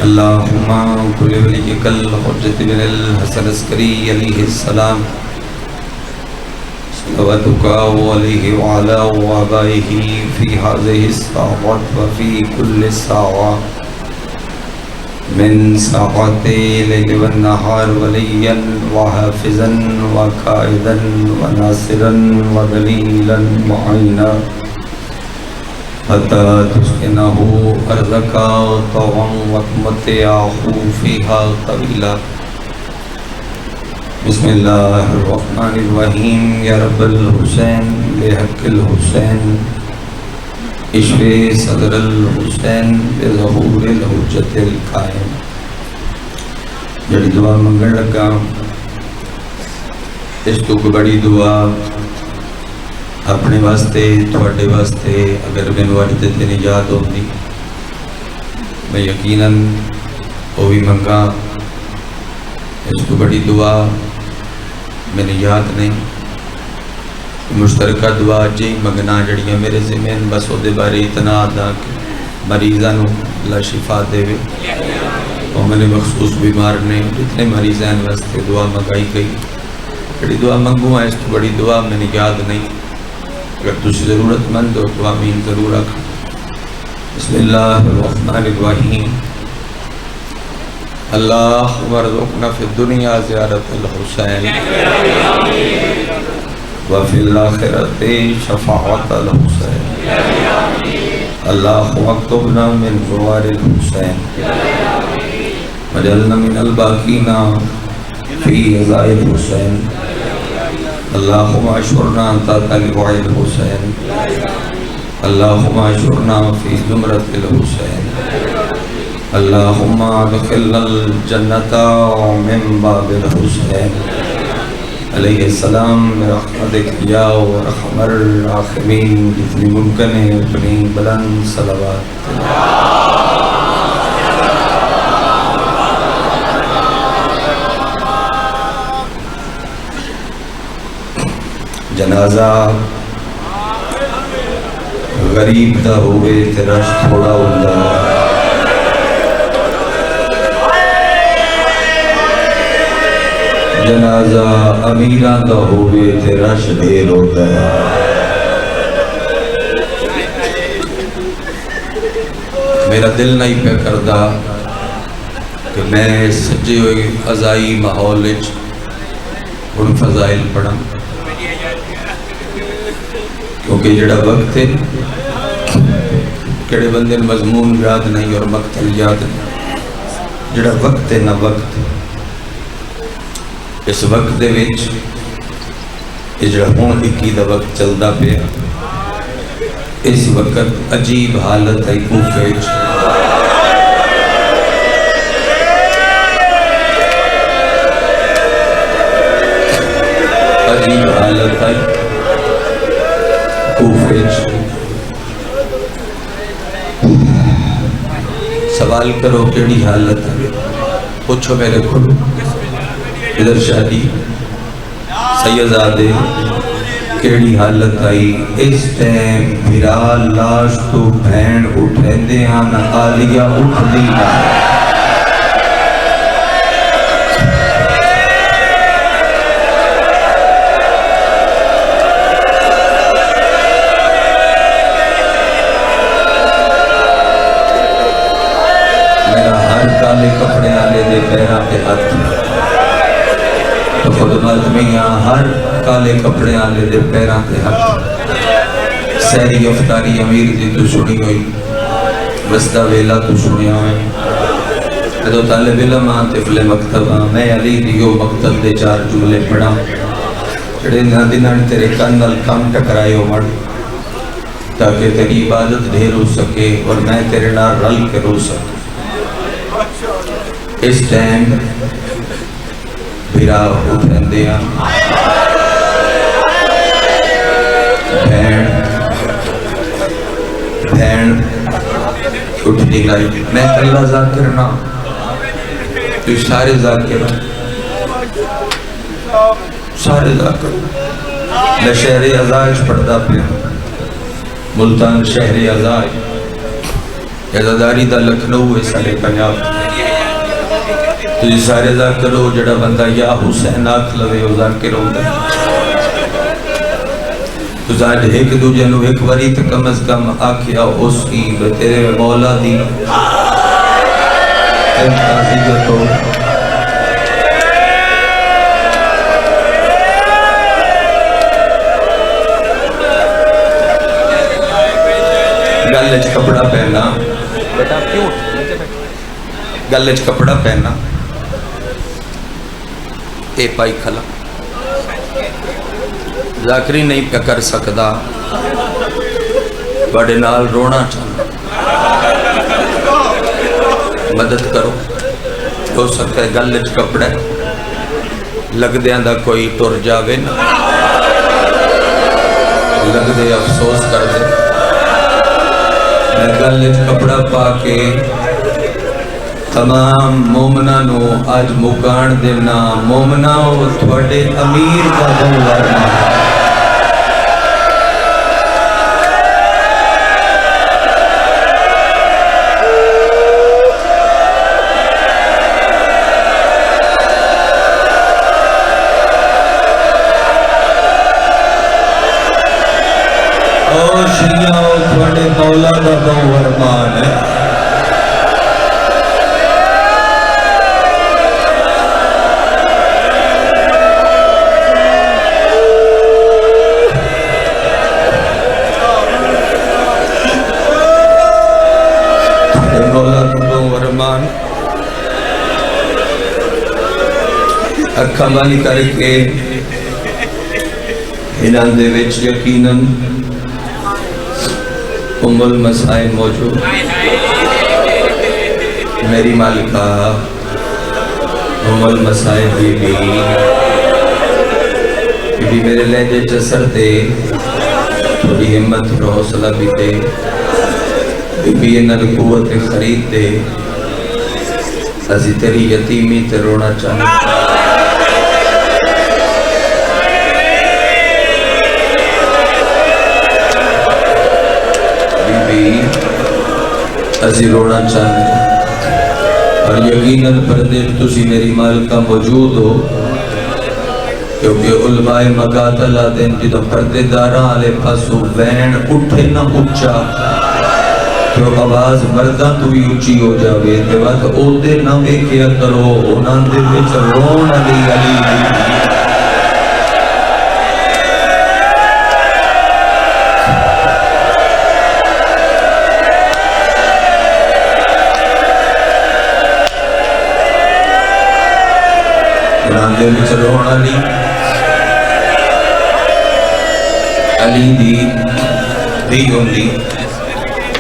اللهم كل وليك الحجة بن الحسن العسكري عليه السلام صلواتك عليه وعلى آبائه في هذه الساعة وفي كل ساعة من ساعات الليل والنهار وليا وحافظا وقائدا وناصرا ودليلا معينا حتى تسكنه أرضك طوعا وتمتعه فيها طويلا. بسم الله الرحمن الرحيم. يا رب الحسين بحق الحسين اشفي صدر الحسين بظهور الحجة القائم. جڑی دعا منگن لگا اس تو بڑی دعا اپنے واسطے تھوڑے واسطے اگر مینوں اج تے نجات ہوندی میں یقیناً وہ بھی منگا. اس کو بڑی دعا میں یاد نہیں. مشترکہ دعا جی منگنا جڑیاں میرے ذمہ بس وہ بارے اتنا آدھا کہ مریضاں نو اللہ شفا دے اور میں نے مخصوص بیمار نے جتنے مریض ہیں واسطے دعا منگائی گئی. بڑی دعا منگوں اس کو بڑی دعا میں نے یاد نہیں. اگر تسی ضرورت مند ہو تو آمین ضرور رکھ. بسم اللہ الرحمن الرحیم. اللہم ارزقنا فی الدنیا زیارت الحسین وفی الآخرت شفاعت الحسین. اللہم اکتبنا من زوار الحسین وجعلنا من الباقین فی عزاء الحسین. اللہم اشعرنا تحت لواء الحسین. اللہم اشعرنا فی زمرۃ الحسین. اللہم ادخلنا الجنۃ من باب الحسین علیہ السلام برحمتک یا ارحم الراحمین. جتنی ممکن ہے اپنی بلند صلوات. جنازہ غریب دا ہوئے تے رش تھوڑا ہوتا ہے. جنازہ امیراں دا ہوئے تے رش ڈھیر ہوتا ہے. میرا دل نہیں پہ کردا کہ میں سجے ہوئے عزائی ماحول وچ ان فضائل پڑھاں کیونکہ جڑا وقت ہے کڑے بندے مضمون یاد نہیں اور مقتل یاد نہیں. جڑا وقت ہے نہ وقت اس وقت دے وچ یہ جڑا ہون اکی دا وقت چلدا پیا اس وقت عجیب حالت ہے کوفے وچ. عجیب حالت ہے کوفے وچ. سوال کرو کیڑی حالت ہے پوچھو میرے کو. ادھر شادی سیدزادے کیڑی حالت آئی. اس ٹائم بھرا لاش تو بہن اٹھیں دے آنا آلیہ اٹھ دی نا. میرا ہر کالے کپڑے آلے دے پیرا پہ ہاتھ تو خدمت میں یہاں ہر کالے کپڑے آلے دے پیران دے حق. سہری افطاری امیر دی تو سنی ہوئی وسطہ ویلا تو سنیا ہوئی. تو طالب علم طفل مکتبہ میں علی دیو مکتب دے 4 جملے پڑھا جڑے دنان تیرے کانل کم ٹکرائے ہو مڑ تاکہ تیری عبادت ڈھیر ہو سکے اور میں تیرے نال رل کے رو سکوں. اس ٹائم بھیرا اٹھن دیا بھین اٹھ دی گئی. میں اللہ ذاکر نہ تو سارے ذاکر میں شہر ازاج پڑھتا پیا. ملتان شہر ازاج عزاداری دا لکھنؤ ہے سارے پنجاب تجھے سارے ذاکر ہو جڑا بندہ یا حسین آکھ لوے ہو ذاکر ہو تو ظاہر ایک دو جنو ایک وری تک کم از کم آکھیا اس کی تیرے مولا دی انتازیت ہو گلچ کپڑا پہنا بیٹا کیوں گلچ کپڑا پہنا اے پائی کھلا ذاکری نہیں پہ کر سکدا بڑے نال رونا چاہنا مدد کرو ہو سکتا ہے گلچ کپڑے لگ دے اندہ کوئی ٹر جاوے نا لگ دے افسوس کر دے میں گلچ کپڑا پا کے تمام مومنانو آج مکان دینا مومناو تھوڑے امیر کا دن ورنا او شیعہ تھوڑے مولا کا دن ورمان ہے اکھا بانی کر کے انہاں دے وچ یقیناً ام المسائل موجود میری مالکہ ام المسائل بی میرے لہجے چسر دے تھوڑی ہمت اور حوصلہ بھی دے بی انہاں قوت خرید دے ازی تیری یتیمی تے رونا چاہنا ازی رونا چاہنے اور یقیناً پردے تسی میری مالکہ موجود ہو کیونکہ علماء مقاتلہ دن جدو پردے داراں آلے پاسو وین اٹھے نہ اچھا تو آواز مردہ تو ہی اچھی ہو جاوے تے وقت اوتے نہ ویکھیا کرو انہاں دے وچ رون علی دے میں چلون علی دی ہوندی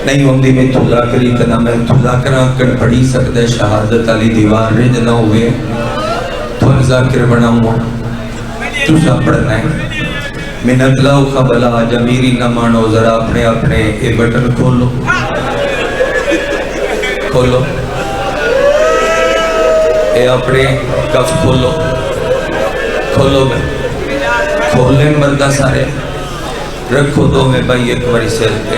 نہیں ہوندی میں تو ذاکری تنا میں تو ذاکرہ کر پڑھی سکتے شہادت علی دیوار رج نہ ہوئے تو ذاکر بناؤں تو سا پڑھنا ہے منت لاؤ خبلا جمیری نہ مانو ذرا اپنے اے بٹن کھولو اے اپنے کف کھولو میں کھولیں مردہ سارے رکھو دو میں بھائی ایک بڑی سیل پہ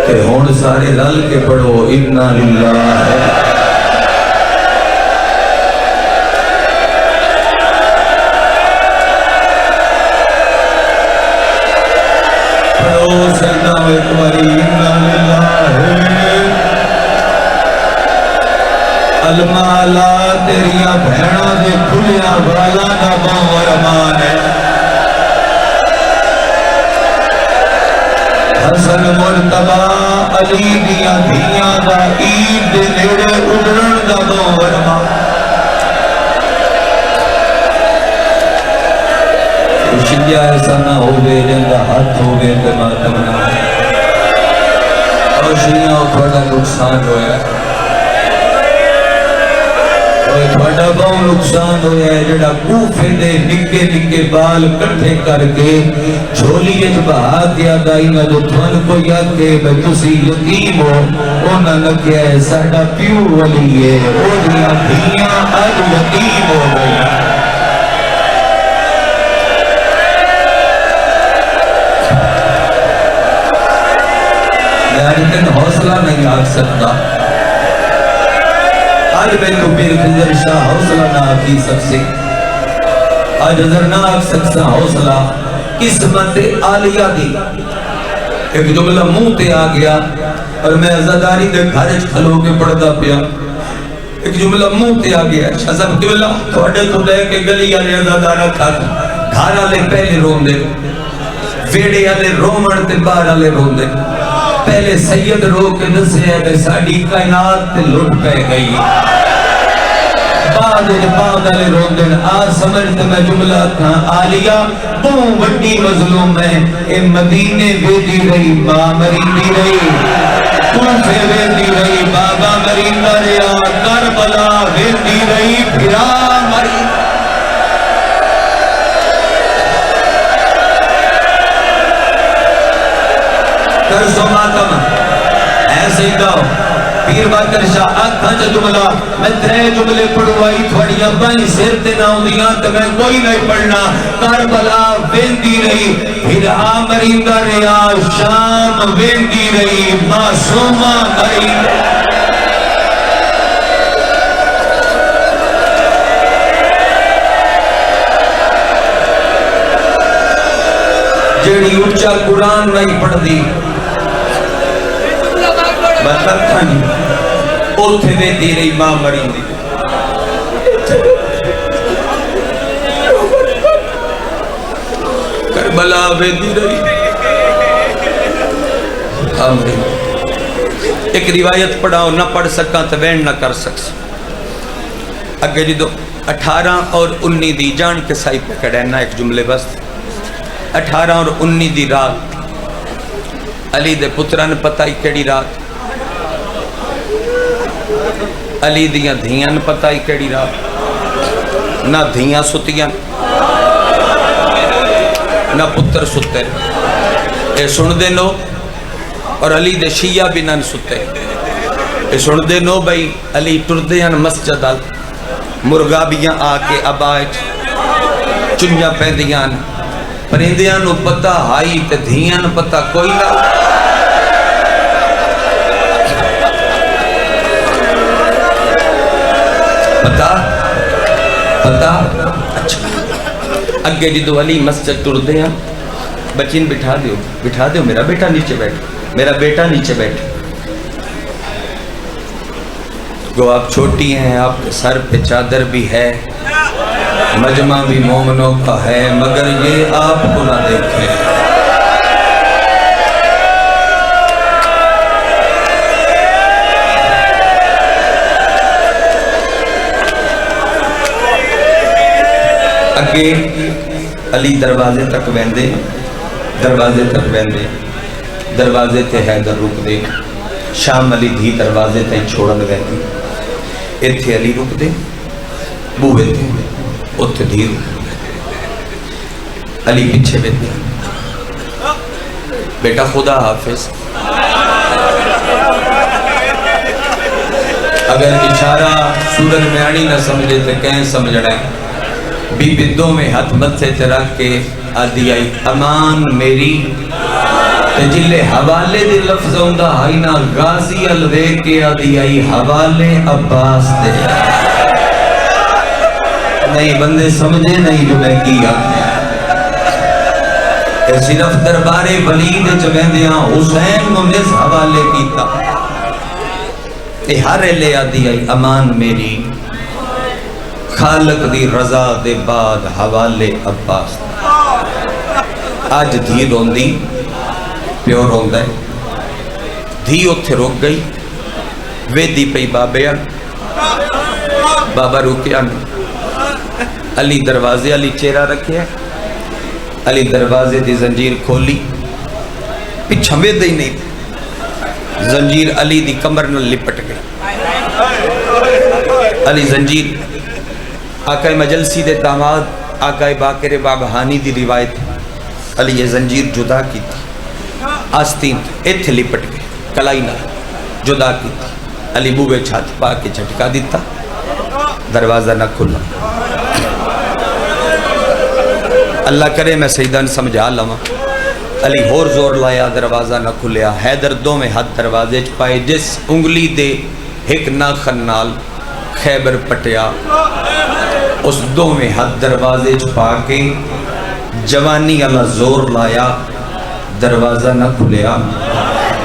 کہ ہون سارے رل کے پڑھو اِنَّا لِلَّهِ پڑھو سجدہ ایک بڑی اِنَّا لِلَّهِ المالا تیریاں بھیڑا دے کھلیا والا دا باورمان ہے حسن مرتبہ علی دیاں دھیاں دا عید دے نیڑے اڑن دا باورمان شیعہ ایسا نہ ہوئے جنگا ہاتھ ہوئے تے ماتم نہ اور شیعہ تھوڑا نقصان ہویا ہے تھوڑا بہت نقصان ہویا ہے جڑا کوفے دے نکے نکے بال کٹھے کر کے چھولی اچ بہا دیا دائی نہ جو تھوڑا کو یاد کے بے تسی یتیم ہو اونا نکیا ہے ساڑا پیو ولی ہے او دیا دھیاں آج یتیم ہو گئی اج تین حوصلہ نہیں آ سکتا آج میں تو پیر خضر شاہ حوصلہ نہ آکی سکسی آج حضر نہ آک سکسا حوصلہ قسمت عالیہ دی ایک جملہ منہ تے آ گیا اور میں عزاداری دے گھرچ کھلو کے پڑھتا پیا ایک جملہ منہ تے آ گیا شاہ صاحب جملہ تھوڑے تو لے کے گلی آلے عزادارہ کھاتا گھر آلے پہلے رون دے ویڑے آلے رومن تے بار آلے رون دے پہلے سید رو کے دسے ہے ساڑی کائنات تے لٹ پہ گئی بعد آلے رون دے آج سمجھتے میں جملہ تھا آلیہ بہوں وڈی مظلوم ہے اے مدینے ویدی رہی ماں مریندی رہی کوفے ویدی رہی بابا مریندا رہا کربلا ویدی رہی پھرا مری کرسو ماتم ایسے ہی گاؤ پیر باکر شاہ آکھاں چا جملہ میں ترے جملے پڑھوائی تھوڑیاں بائیں سر تے نہ ہوندیاں تو میں کوئی نہیں پڑھنا کربلا ویندی رہی پھر آمریندہ رہا شام ویندی رہی معصومہ مریندہ جیڑی اچھا قرآن نہیں پڑھ دی مطلب تھا نہیں اوتھے وے دی رہی ماں مرین دی کربلا وے دی رہی آمین ایک روایت پڑھاؤ نہ پڑھ سکاں تو وین نہ کر سکس اگر جدو 18 اور 19 دی جان کے سائی پہ کڑینا ایک جملے بس 18 اور 19 دی رات علی دے پتران پتائی کیڑی رات علی دیاں دھیان پتائی کیڑی رات نہ دھیاں ستیاں نہ پتر ستے اے سن دے نو اور علی دے شیعہ بھی نہ ستے اے سن دے نو بھئی علی ٹردیاں مسجد آل مرغابیاں آکے ابائج چنجا پیندیاں پرندیاں نو پتہ ہائی تے دھیاں پتہ کوئی نہ پتہ اچھا اگے جدو علی مسجد ٹر دے ہیں بچین بٹھا دیو میرا بیٹا نیچے بیٹھ گو آپ چھوٹی ہیں آپ کے سر پہ چادر بھی ہے مجمع بھی مومنوں کا ہے مگر یہ آپ کو نہ دیکھیں اگے علی دروازے تک ویندے دروازے تے حیدر رک دے شام علی دھی دروازے تے چھوڑن ویندی ایتھے علی رک دے بوے تے اتھے دھی علی پیچھے ویندے بیٹا خدا حافظ اگر اشارہ سورج میں آنی نہ سمجھے تے کہیں سمجھنا ہے بی بدوں میں ہاتھ متھے تے رکھ کے آدھی آئی امان میری تے جلے حوالے دے لفظ ہوندہ ہائی نا غازی الوے کے آدھی آئی حوالے عباس دے نہیں بندے سمجھے نہیں جو میں کیا کہ صرف دربار ولی دے چویندیاں حسین منس حوالے کیتا ہر لے آدھی آئی امان میری خالق دی رضا دے بعد حوالے عباس آج دھی روندی پیو روندہ ہے دھی اتھے روک گئی ویدی پئی بابے آن بابا روکے آن علی دروازے علی چہرہ رکھے علی دروازے دی زنجیر کھولی پچھا وید ہی نہیں زنجیر علی دی کمر نہ لپٹ گئی علی زنجیر آقا مجلسی دے داماد آقا باقر بابہانی دی روایت علی یہ زنجیر جدا کی تھی آستین ایتھے لپٹ گئے کلائی نہ جدا کی تھی علی بوبے چھات پا کے جھٹکا دیتا دروازہ نہ کھلا اللہ کرے میں سیدان سمجھا لما علی ہور زور لایا دروازہ نہ کھلیا، حیدر دو میں ہاتھ دروازے چ پائے، جس انگلی دے ایک ناخن نال خیبر پٹیا، اس دو میں ہاتھ دروازے چ پا کے جوانی اللہ زور لایا، دروازہ نہ کھلیا۔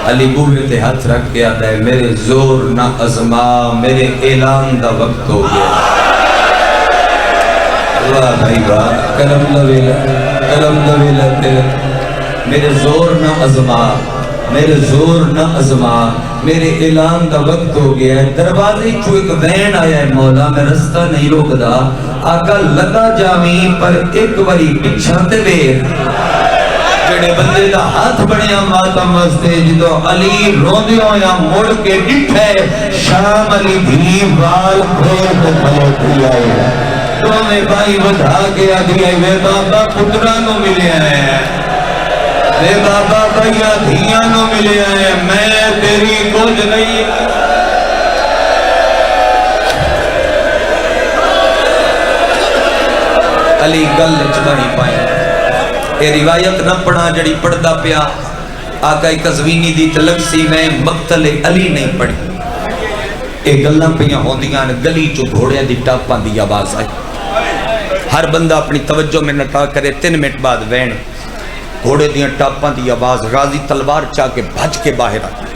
علی بوہے تے ہاتھ رکھ کے آتا ہے میرے زور نہ ازما، میرے اعلان دا وقت ہو گیا۔ واہ بھائی واہ، کرم دویلا تیرے، میرے زور نہ ازما، میرے زور نہ ازما، میرے اعلان دا وقت ہو گیا ہے۔ دروازے چو ایک وین آیا ہے، مولا میں رستہ نہیں روکدا، آقا لگا جاویں پر ایک واری پچھا تے ویر۔ جڑے بندے دا ہاتھ بڑیا ماتم واسطے، جدو علی روندیوں یا مڑ کے ڈٹھے، شام علی بھی وال کھول کے کھلوتی آئے، تو میں بھائی بدھا کے آدھی آئی، وے بابا پترانوں ملے ہیں، وے بابا بھائیا دھیانوں ملے ہیں، میں تیری کچھ نہیں۔ علی گل چبانی پائیں، اے روایت نہ پڑھا جڑی پڑھدا پیا آقا قزوینی دی طلب سی، میں مقتل علی نہیں پڑھی۔ اے گلاں پیاں ہوندیاں گلی چو گھوڑے دی ٹاپاں دی آواز آئی، ہر بندہ اپنی توجہ میں نٹا کرے، 3 منٹ بعد وین گھوڑے دیاں ٹاپاں دی آواز، غازی تلوار چاہ کے بھج کے باہر آئے،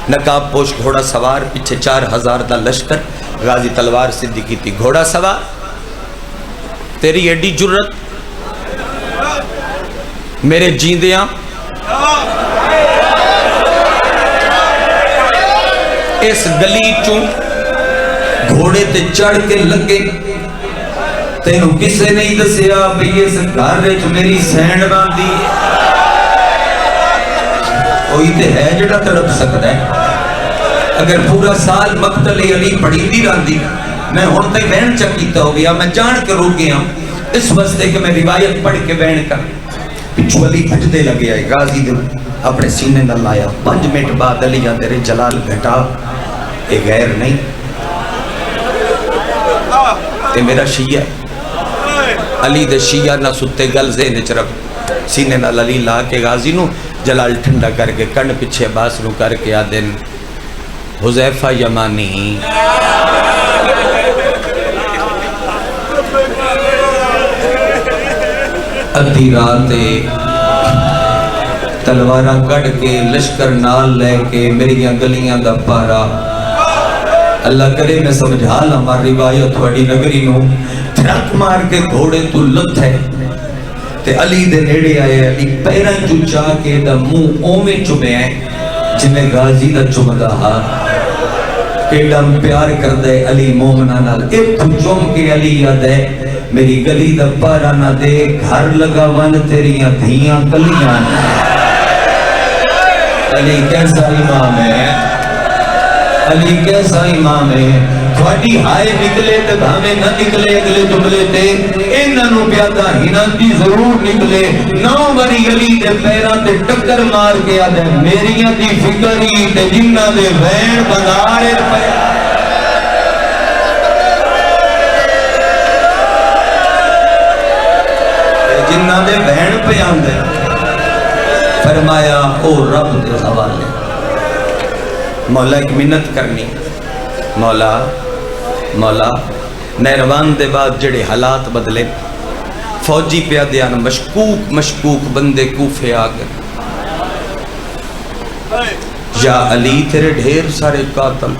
نقاب پوش گھوڑا سوار، پیچھے 4000 دا لشکر، غازی تلوار سدھی کی تھی، گھوڑا سوار تیری ایڈی جرت میرے جیندیاں اس گلی چوں گھوڑے تے چڑھ کے لگے، تینوں کسے نہیں دسیا بھی اس گھر وچ میری سینڈ باندھی، کوئی تے ہے جڑا تڑپ سکتا ہے؟ اگر پورا سال مقتل علی پڑھی دی رہندی، میں ہن تے وین چکیتا ہو گیا، میں جان کے روک گیا اس واسطے کہ میں روایت پڑھ کے وین کر پچھو علی بھجدے لگے آئے، غازی دے اپنے سینے نہ لایا، 5 منٹ بعد علی یا تیرے جلال گھٹا، اے غیر نہیں، اے میرا شیعہ علی دے شیعہ نہ ستے گل ذہن چ رکھ، سینے نہ علی لا کے غازی نو جلال ٹھنڈا کر کے کن پیچھے باس نو کر کے آدن حذیفہ یمانی ادھی رات تلواراں کڑ کے لشکر نال لے کے میریاں گلیاں دا پارا، اللہ کرے میں سمجھا لاں روایت تھوڑی نگری نو، تھرک مار کے گھوڑے تو لت ہے تے علی دے نیڑے آئے، علی پیراں چو چاہ کے دا منہ اوویں چومے ہیں جویں غازی دا چمدا ہا، کیڑا پیار کردے علی مومناں نال، ایتھوں چوم کے علی یاد ہے میری گلی دا پارا نہ دے، گھر لگا ون تیریاں دھیاں کلیاں۔ علی کیسا امام ہے، علی کیسا امام ہے، تھوڑی ہائے نکلے تے بھامے نہ نکلے اگلے جملے تے، انہوں پیادا ہینا دی ضرور نکلے، 9 بری علی دے پیران تے ٹکر مار کے آدھے میریاں دی فکری تے جنہ دے وین بندارے پہ، جنہ دے بہن پہ آندے، فرمایا او رب دے حوالے، مولا ایک منت کرنی، مولا نیروان دے بعد جڑے حالات بدلے، فوجی پیادیان مشکوک بندے کوفے آگئے، یا علی تیرے ڈھیر سارے قاتل،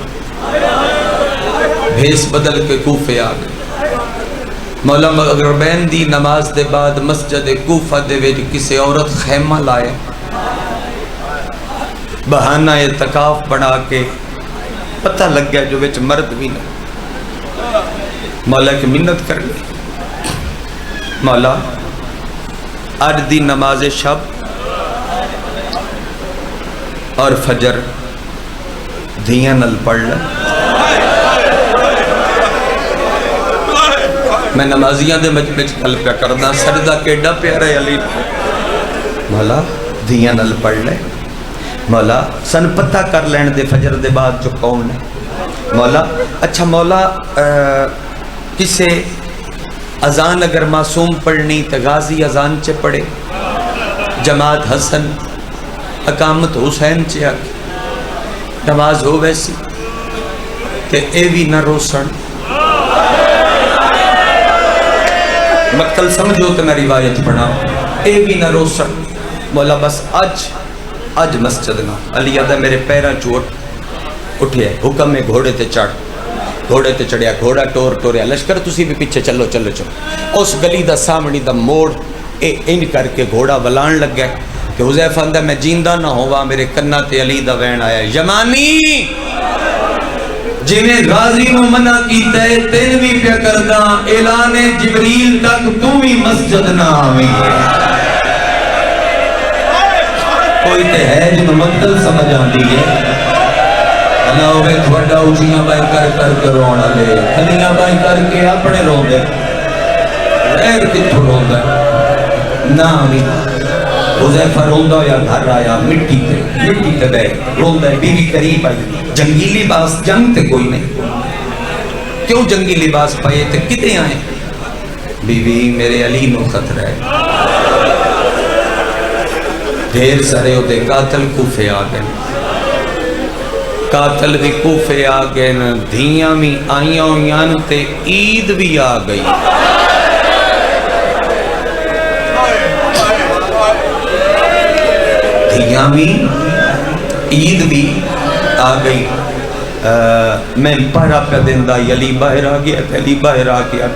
بھیس بدل کے کوفے آگئے، مولا مغربین دی نماز دے بعد مسجد کوفہ دے ویج کسی عورت خیمہ لائے، بہانہ اعتکاف بنا کے پتہ لگ گیا جو ویچ مرد بھی نہیں، مولا کی منت کر لی، مولا آج دی نماز شب اور فجر دھیاں نل پڑھ لیں، میں نمازیاں دے مجمج کل پہ کرنا، سجدہ کیڑا پیارے علی، مولا دھیاں نل پڑھ لے، مولا سن پتہ کر لین دے فجر دے بعد جو کون ہے، مولا اچھا مولا کسے اذان اگر معصوم پڑھنی تو غازی اذان چے پڑھے، جماعت حسن اقامت حسین چ آ کے نماز ہو ویسی تے اے بھی نہ روسن مقتل سمجھو تو میں روایت پڑھا اے بھی نہ روسن مولا بس اج مسجد نہ علی آدھا میرے پیرا چوٹ اٹھیا حکم میں گھوڑے تے چڑھیا گھوڑا ٹوریا لشکر تسی بھی پیچھے چلو اس گلی دا سامنی دا موڑ اے ان کر کے گھوڑا ولان لگ گیا کہ حذیفہ اندہ میں جیندہ نہ ہوا میرے کنہ تے علی دا وین آیا یمانی جنہیں غازی نو منع کیتا ہے تین بھی پیا کرنا اعلان جبریل تک تو بھی مسجد نہ آویں کوئی تے ہے جنہوں مقتل سمجھ آندی ہے اللہ ہوئے تھوڑا اچھیاں بائی کر رونا لے کھلیاں بائی کر کے اپنے رو دے غیر کتھو رو دے نہ آمین حذیفہ روندہ یا گھر آیا مٹی تے بے روندہ بیوی قریب آئی جنگی لباس جنگ تے کوئی نہیں کیوں جنگی لباس پائے تے کتنے آئے بیوی میرے علی نو خطرہ ہے دیر سارے ہوتے قاتل کوفے آگئے قاتل بھی کوفے آگئے دھیاں بھی آئیاں ہویاں تے عید بھی آگئی دھیاں بھی عید بھی آگئی میں پڑھا پہ دیندہ علی باہر آگیا تھا علی باہر آگیا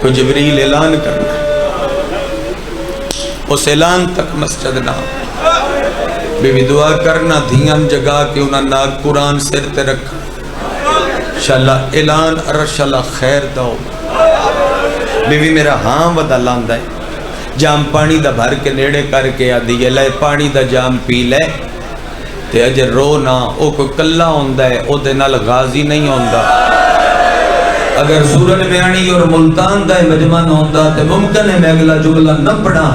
کو جبریل اعلان کرنا اس اعلان تک مسجد نہ بی بی دعا کرنا دھیاں جگا کے انہاں ناک قرآن سر تے رکھا شاءاللہ اعلان ارشاللہ خیر دو بی بی میرا ہاں ودا لاندہ ہے جام پانی دا بھر کے نیڑے کر کے آدھی ہے لے پانی دا جام پی لے تے اجر رو نہ او کوئی کلہ ہوندہ ہے او دے نال غازی نہیں ہوندہ اگر سورن بیانی اور ملتان دا مجمن ہوندہ تے ممکن ہے میں اگلا جملہ نہ پڑھا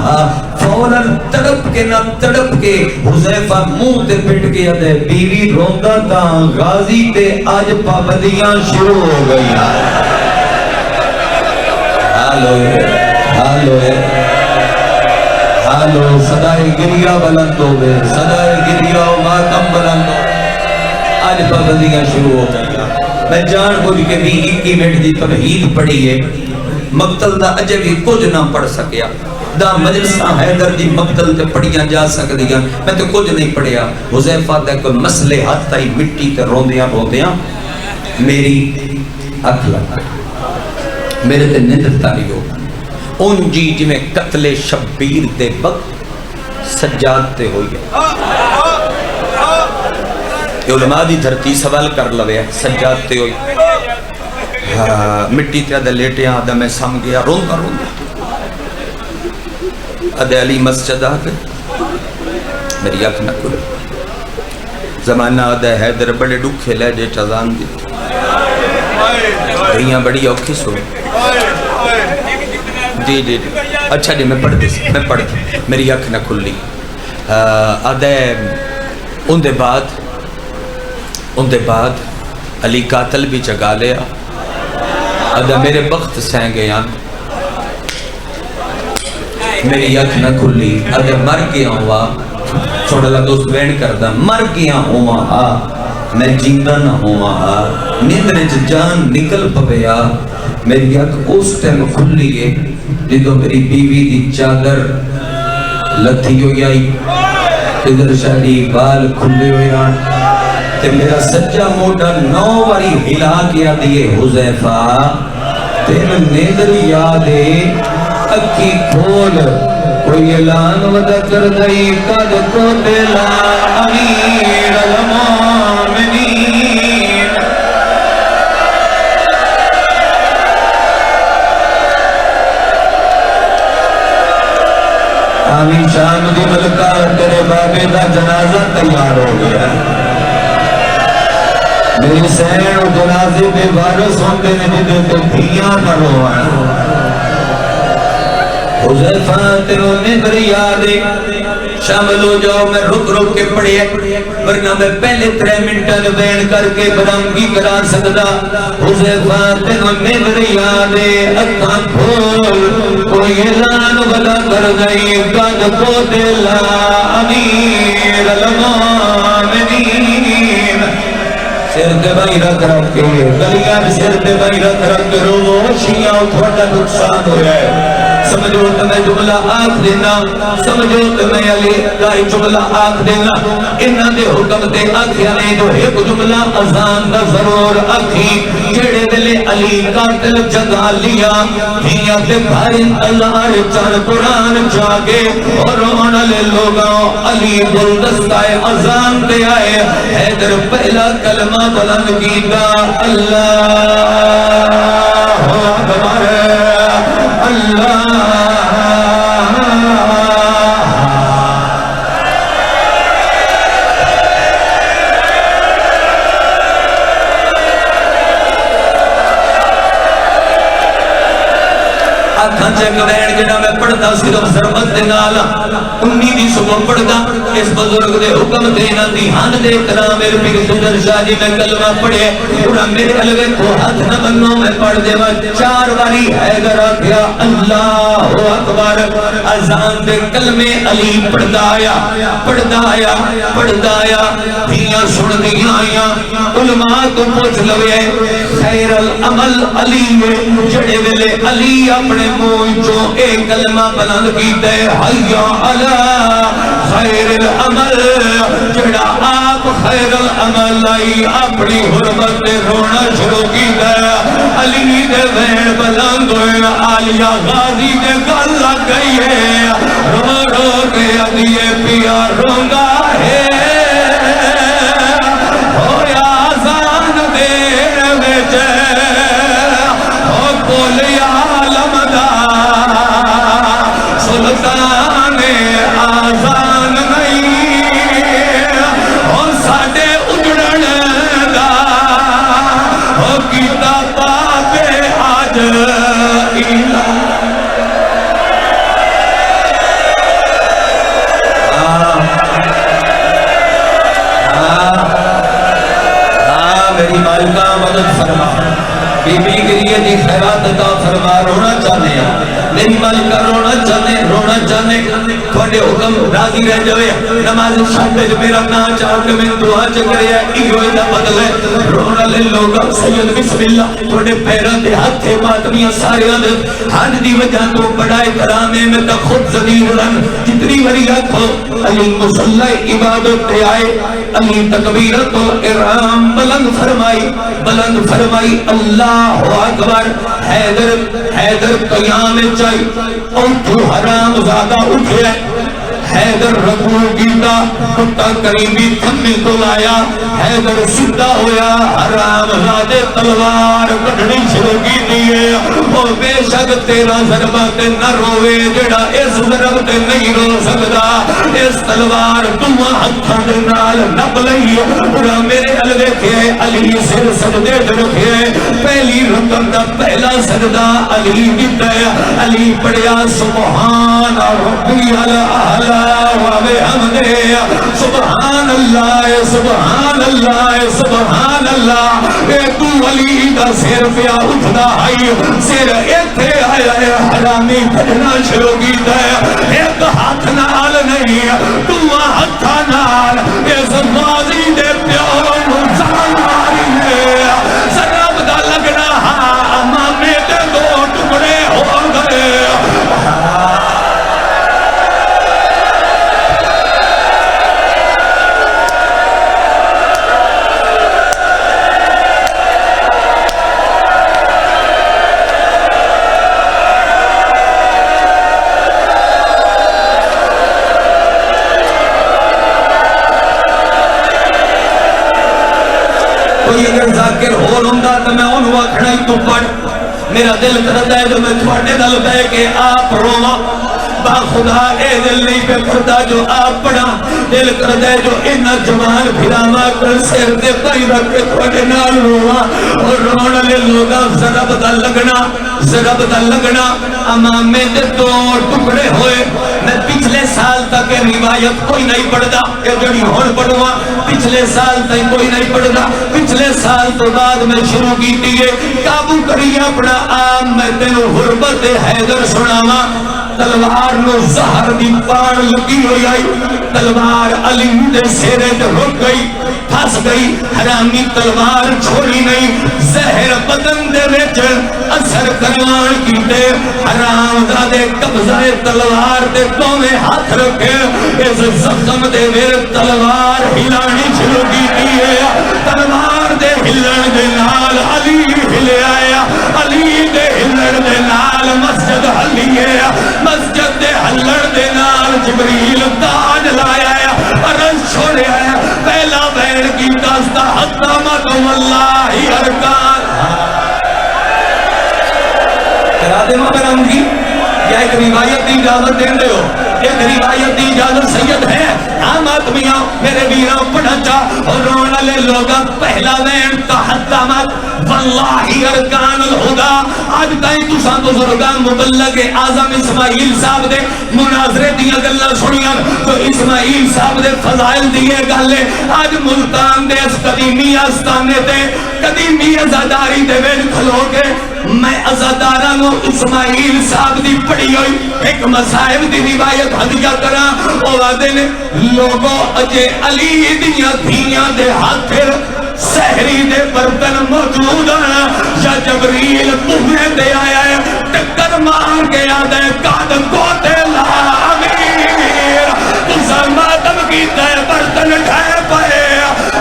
فوراً تڑپ کے حذیفہ منہ تے پٹ کے آدھے بیوی روندہ تا غازی تے آج پابندیاں شروع ہو گئی حالو صدای گریہ بلند ہو گئے صدای گریہ و ماتم بلند ہو آج پابندیاں شروع ہو گئی میں جان بوجھ کے بھی 21 منٹ دی توحید پڑھی ہے مقتل دا اجے بھی کچھ نہ پڑھ سکیا دا مجلسہ حیدر دی مقتل تے پڑھیاں جا سکدیاں میں تو کچھ نہیں پڑھیا حذیفہ دے کوئی مسئلے ہاتھ تائی مٹی تے روندیاں میری اکھ لگا میرے تے نیند تاری ہو ان جی میں قتل شبیر دے وقت سجاد تے ہوئی ہے یہ علماء دی دھرتی سوال کر لوے سجاد تے ہوئی مٹی تے آدھا لیٹے آدھا میں سم گیا روندہ آدھا علی مسجد آگئے میری اکھ نہ کھلے زمانہ آدھا حیدر بڑے ڈکھے لے جے چزان دی دھیاں بڑی اوکھی سوئی جی اچھا جی میں پڑھ دی میری اکھ نہ کھلی آدھا ان دے بعد علی قاتل بھی چگا لیا آدھا میرے بخت سین گیا میری اکھ نہ کھلی آدھا مر گیا ہوا چھوڑا اللہ دوست بین کردہ مر گیا ہوا میں جیندہ نہ ہوا نیندرے جان نکل پویا میری اکھ اس ٹائم کھلی ہے جدو میری بیوی دی چادر لتھی ہوئی آئی ادھر شاڑی بال کھلے ہوئے آن تے میرا سچا موٹا 9 واری ہلا کیا دیئے حذیفہ تین نیندر یادے اکی کھول کوئی اعلان ودا کر دئی قد کو دلا امیر المومنین آمین شان دی ملکہ تیرے بابے دا جنازہ تیار ہو گیا میری سین و جنازے بے وارث ہوندے نے جدے تے دھیاں نہ روائیں حذیفہ تیروں نے دریادے شامل ہو جاؤ میں رک کے پڑھے ورنہ میں پہلے 3 منٹاں بیان کر کے برامگی کرا سکدا حذیفہ تینوں میرے یاد اکھاں کھول کوئی اعلان ودا کر گئی قد کو دلا امیر المومنین سر تے بھائی رکھ کے گلیاں سر تے بھائی رکھ کے رو شیعہ تھوڑا نقصان ہویا ہے سمجھو تو میں جملہ آکھ دینا سمجھو تو میں علی کا جملہ آکھ دینا انہاں دے حکم تے آکھیا نے جو ایک جملہ اذان دا ضرور آکھی جڑے دلے علی قاتل جگا لیا دھیاں تے بھارن اللہ چار قرآن جاگے اور رونا لے لوگاں علی گلدستہ اذان دے آئے حیدر پہلا کلمہ بلند کیتا اللہ اکبر اللہ آنکھاں چیک رہن جڑا میں پڑھتا صرف ضربت دے نال امی دی صبح پڑھتا اس بزرگ دے حکم دینا دی ہن دے احترام میرے پیر سندر شاہ جی میں کلمہ پڑھے پورا میرے الوے کو ہاتھ نہ بنو میں پڑھ دے 4 باری حیدر آکھیا اللہ اکبر اذان دے کلمے علی پڑھدا آیا دھیاں سن دیاں آیاں علماء کو پوچھ لوے خیر العمل علی جڑے ویلے علی اپنے منہ چوں اے کلمہ بلند کیتا ہے حیا علی خیر العمل جڑا آپ خیر العمل لائی اپنی حرمت دے رونا شروع کیتا ہے علی دے وین بلند ہوئے عالیہ غازی دے گل لگ گئی ہے رو رو کے علی پیا رونگا ہے ہویا آزان دے ویچے ہو کولی عالم دا سلطان آزان نہیں ہو ساڑے اجڑن دا ہو کیتا پاپے آج ایلا میری مالکہ مدد فرما بی بی گریہ دی خیرات عطا فرما رونا چاہنے ہیں میری مالکہ رونا چاہنے تھوڑے حکم راضی رہ جوے نماز شاہدے جو میرا نا چاہ کے میں دعا چکرے ہیں ایوے دا بدل ہے رونا لے لوگا سید بسم اللہ تھوڑے پیران دے ہاتھ تھے ماتمیاں سارے آدھے ہاتھ دی وجہ تو بڑھائے کرامے میں تا خود زدیر رن جتنی وریات ہو علی مسلح عبادت تے آئے علی تکبیرت و ارام بلند فرمائی اللہ اکبر حیدر قیام چاہی اور تو حرام زیادہ اٹھے حیدر رکھو گیتا کتا قریبی تھمی تو لایا حیدر سدھا ہویا حرام زادے تلوار کٹھنی شروع کی دیئے وہ بے شک تیرا ضربت نہ روے جڑا اس ضربت نہیں رو سکتا اس تلوار تم ہتھاں دے نال نب لئی پورا میرے الوے کے علی سر سجدے رکھے پہلی رکم دا پہلا سجدہ علی دیتا ہے علی پڑھیا سبحان ربی العالی سبحان اللہ اے تو علی دا سر پیا اٹھنا آئی سر ایتھے آیا ہے حرامی پڑھنا شروع کی دے ایک ہاتھ نال نہیں تو ہاتھا نال اس ماضی دے پیاروں جان ماری ہے سراب دا لگنا امامے دے 2 ٹکڑے ہو گئے کوئی اگر ذاکر ہو رہا تو میں انہوں اکھڑائی تو پڑھ میرا دل کرتا ہے جو میں تھوڑے دل پہ کہ آپ روا با خدا اے دل نہیں پہ پڑھتا جو آپ پڑھا دل کرتا ہے جو انہ جوان پھراما کر سر دے پائی رکھ کے تھوڑے نال رواں اور روڑ لے لوگا ذرا پتہ لگنا امامے دے دو ٹکڑے ہوئے میں پچھلے سال تک روایت کوئی نہیں پڑھدا کہ جڑی ہن پڑھواں پچھلے سال تک کوئی نہیں پڑھدا پچھلے سال تو بعد میں شروع کیتی ہے قابو کری اپنا عام میں تینوں غربت حیدر سناواں تلوار نو زہر دی پاڑ لگی ہوئی آئی تلوار علی دے سیرے تے رک گئی پھنس گئی حرامی تلوار چھوڑی نہیں زہر بدن دے وچ اثر کروان کیتے حرام زادے قبضہ تلوار دے دوویں ہاتھ رکھے اس زخم دے وچ تلوار ہلانی شروع کیتی ہے تلوار دے ہلن دے نال علی ہلیا علی دے ہلن دے نال مسجد ہلی ہے مسجد دے ہلن دے نال جبریل تاج لایا ہے عرش چھوڑیا ہے پہلا بین کی دستا حتمکم اللہ ارکان کرا دے محترم جی کیا ایک روایت دی اجازت دیں دے ہو ایک روایت دی اجازت سید ہے عام آدمیاں میرے ویراں پڑھا چاہ اور رونا لے لوگا پہلا بین تحتمت واللہ ارکان الہدا آج تائیں تساں بزرگان مبلغ اعظم اسماعیل صاحب دے مناظرے دیا گلہ سنیاں تو اسماعیل صاحب دے فضائل دیے گلے آج ملتان دے اس قدیمی آستانے دے قدیمی ازاداری دے ویل کھلو کے میں ازادارانو اسماعیل صاحب دی پڑھی ہوئی ایک مسائب دی روایت ہدیہ کرا او آدھے نے لوگوں اجے علی دیاں دھیاں دے ہاتھر سہری دے برتن موجود ہیں یا جبریل پوہنے دے آیا ہے ٹکر مار کے آدھے کاد کوتے لا امیر تسا ماتم کی تے برتن ڈھائے پائے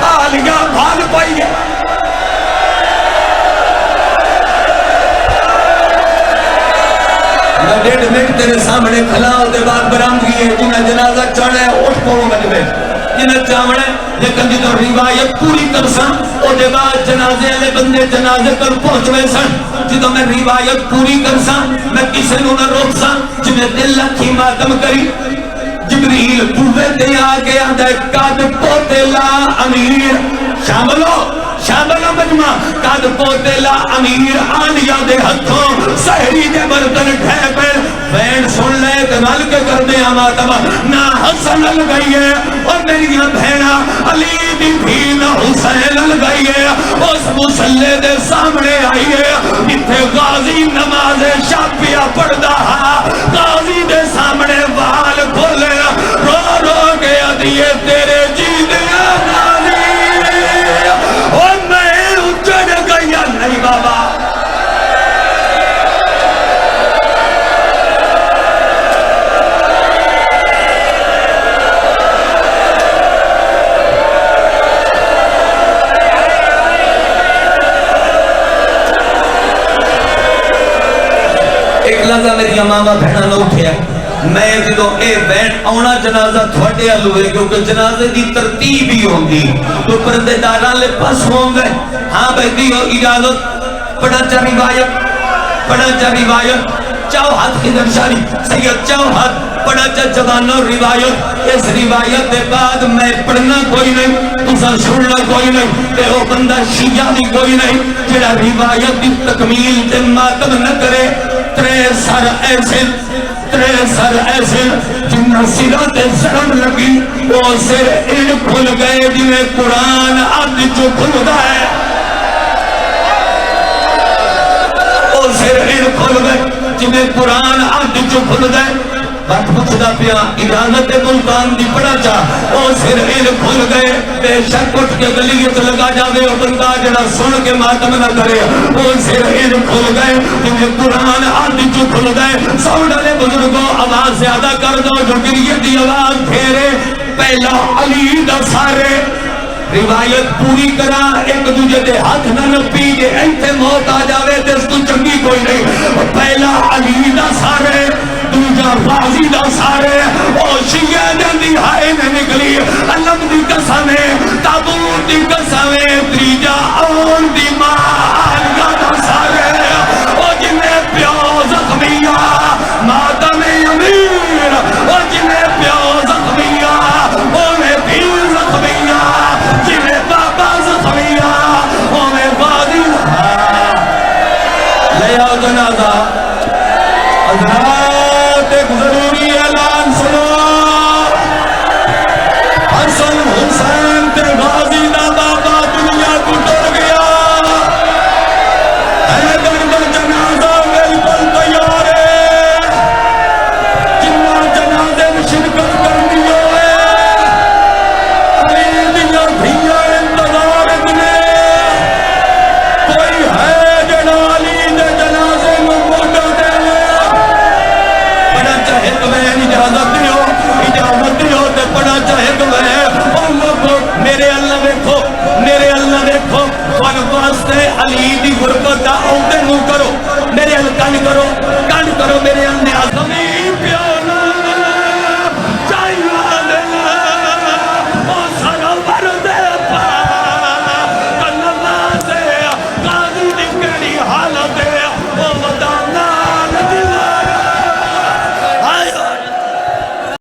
آلیاں بھاگ پائیے میں 1.5 منٹ تیرے سامنے کھلا ہو دے بعد برامدگی ہے جنہیں جنازہ چڑھے اٹھ پڑھو مجھے جنہیں چاوڑے لیکن جدو روایت پوری کرساں او دے بعد جنازے والے بندے جنازے کر پہنچوے سن جدو میں روایت پوری کرساں میں کسے نو نہ روک ساں جنہیں دل لکھی ماتم کری جبریل بوے دے آگے آدھے قد پوتے لا امیر شاملو مجمع قد پوتے لا امیر آنیا دے ہتھوں سہری دے برتن ٹھے پر بین سن لے دنال کے کر دے آماتم نہ حسن لگئی ہے اور میری بہنہ علی دی بھی نہ حسین لگئی ہے اس مسلح دے سامنے آئی ہے اتھے غازی نماز شاپیہ پڑھ دا غازی دے سامنے وال کھولے رو رو کے ادھیے تیرے جیدے غازی اور میں اچھڑ گیا نہیں بابا ایک لحظہ میری امامہ بہنہ نہ اٹھیا میں جدو اے بین آنا جنازہ تھوڑے آلوے کیونکہ جنازے دی ترتیب ہی ہوں گی تو پردے داران لے پس ہوں گے ہاں بیٹی ہو اجازت پڑھا چا روایت چاو ہاتھ کی درشاری سید چاو ہاتھ پڑھا چا جوانو روایت اس روایت دے بعد میں پڑھنا کوئی نہیں تسا سننا کوئی نہیں تے او بندہ شیعہ بھی کوئی نہیں جڑا روایت دی تکمیل تے ماتم نہ کرے ترے سر ایسے جنہ سرات سرم لگی وہ سر ان کھل گئے جنہیں قرآن آدھ جو کھل گئے وہ سر ان کھل گئے جنہیں قرآن آدھ جو کھل گئے بات پوچھتا پیا اجازت ملتان دی پڑا چاہ او سر ان کھل گئے بے شک اٹھ کے گلیت لگا جاوے او بندہ جڑا سن کے ماتم نہ کرے او سر ان کھل گئے جنہیں قرآن آدھ جو کھل گئے سوڑے بزرگوں آواز زیادہ کر دو جو گریت دی آواز پھیرے پہلا علی دا سارے روایت پوری کرا ایک دوجہ دے ہاتھ نہ نپی کہ ایتھے موت آ جاوے تے اس کو چنگی کوئی نہیں پہلا علی دا سارے دوجہ غازی دا سارے او شیعہ دی ہائے میں نکلی علم دی قسمیں تابوت دی قسمیں تریجہ اون دی ماں دا سارے او جنہیں پیو زخمیہ ماتم امیر او جنہیں پیو زخمیہ اونے بھی زخمیہ جنہیں باپ کنڈ کرو میرے